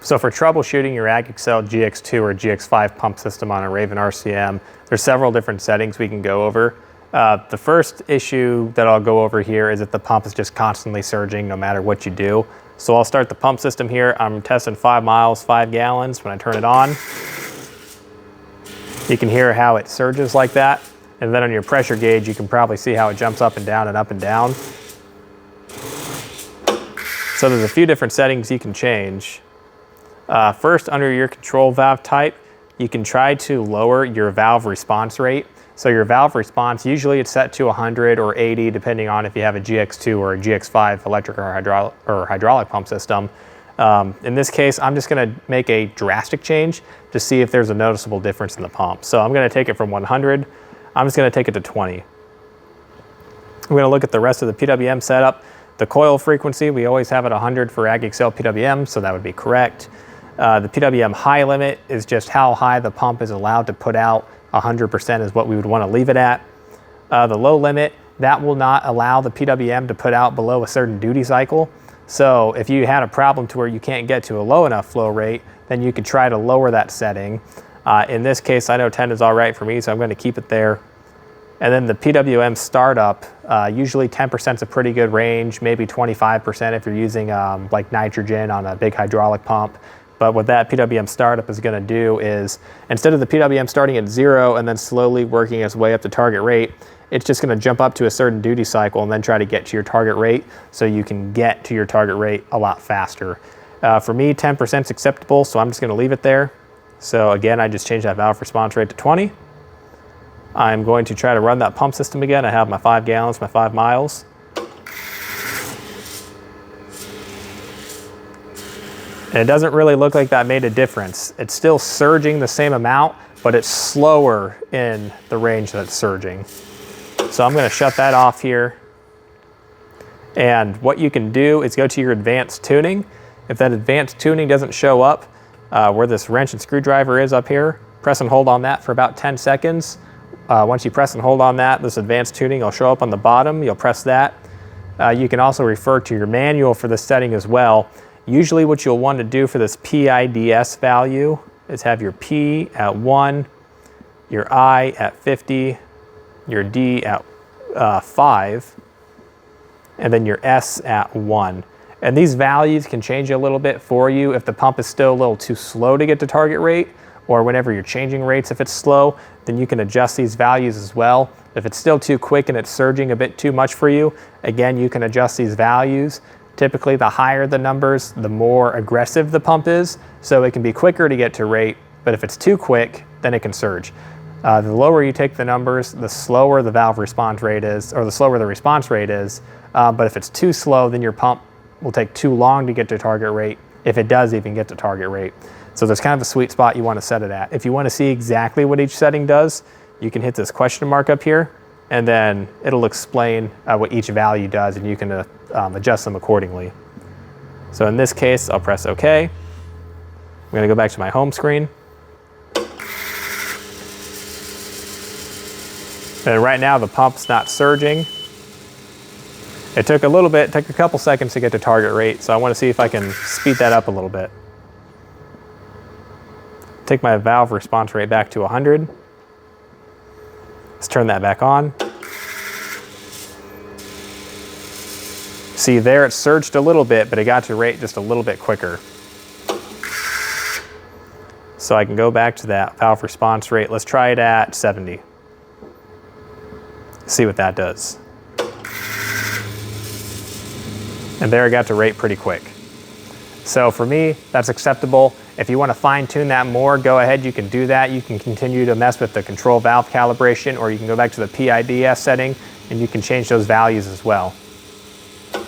So for troubleshooting your AgXcel GX2 or GX5 pump system on a Raven RCM, there's several different settings we can go over. The first issue that I'll go over here is that the pump is just constantly surging no matter what you do. So I'll start the pump system here. I'm testing 5 miles, 5 gallons. When I turn it on, you can hear how it surges like that. And then on your pressure gauge, you can probably see how it jumps up and down and up and down. So there's a few different settings you can change. First, under your control valve type, you can try to lower your valve response rate. So your valve response, usually it's set to 100 or 80, depending on if you have a GX2 or a GX5 electric or hydraulic pump system. In this case, I'm just gonna make a drastic change to see if there's a noticeable difference in the pump. So I'm gonna take it from 100, I'm just gonna take it to 20. I'm gonna look at the rest of the PWM setup. The coil frequency, we always have it 100 for AgXcel PWM, so that would be correct. The PWM high limit is just how high the pump is allowed to put out. 100% is what we would want to leave it at. The low limit, that will not allow the PWM to put out below a certain duty cycle. So if you had a problem to where you can't get to a low enough flow rate, then you could try to lower that setting. In this case, I know 10 is all right for me, so I'm going to keep it there. And then the PWM startup, usually 10% is a pretty good range, maybe 25% if you're using like nitrogen on a big hydraulic pump. But what that PWM startup is going to do is, instead of the PWM starting at 0 and then slowly working its way up to target rate, it's just going to jump up to a certain duty cycle and then try to get to your target rate, so you can get to your target rate a lot faster. For me, 10% is acceptable, so I'm just going to leave it there. So again, I just changed that valve response rate to 20. I'm going to try to run that pump system again. I have my 5 gallons, my 5 miles. And it doesn't really look like that made a difference. It's still surging the same amount, but it's slower in the range that it's surging. So I'm gonna shut that off here. And what you can do is go to your advanced tuning. If that advanced tuning doesn't show up where this wrench and screwdriver is up here, press and hold on that for about 10 seconds. Once you press and hold on that, this advanced tuning will show up on the bottom. You'll press that. You can also refer to your manual for this setting as well. Usually what you'll want to do for this PIDS value is have your P at 1, your I at 50, your D at 5, and then your S at 1. And these values can change a little bit for you if the pump is still a little too slow to get to target rate, or whenever you're changing rates, if it's slow, then you can adjust these values as well. If it's still too quick and it's surging a bit too much for you, again, you can adjust these values. Typically, the higher the numbers, the more aggressive the pump is, so it can be quicker to get to rate, but if it's too quick, then it can surge. The lower you take the numbers, the slower the valve response rate is, or the slower the response rate is, but if it's too slow, then your pump will take too long to get to target rate, if it does even get to target rate. So there's kind of a sweet spot you want to set it at. If you want to see exactly what each setting does, you can hit this question mark up here, and then it'll explain what each value does, and you can adjust them accordingly. So in this case, I'll press OK. I'm going to go back to my home screen. And right now the pump's not surging. It took a couple seconds to get to target rate, so I want to see if I can speed that up a little bit. Take my valve response rate back to 100. Let's turn that back on. See there, it surged a little bit, but it got to rate just a little bit quicker. So I can go back to that valve response rate. Let's try it at 70. See what that does. And there it got to rate pretty quick. So for me, that's acceptable. If you want to fine tune that more, go ahead, you can do that. You can continue to mess with the control valve calibration, or you can go back to the PIDS setting and you can change those values as well.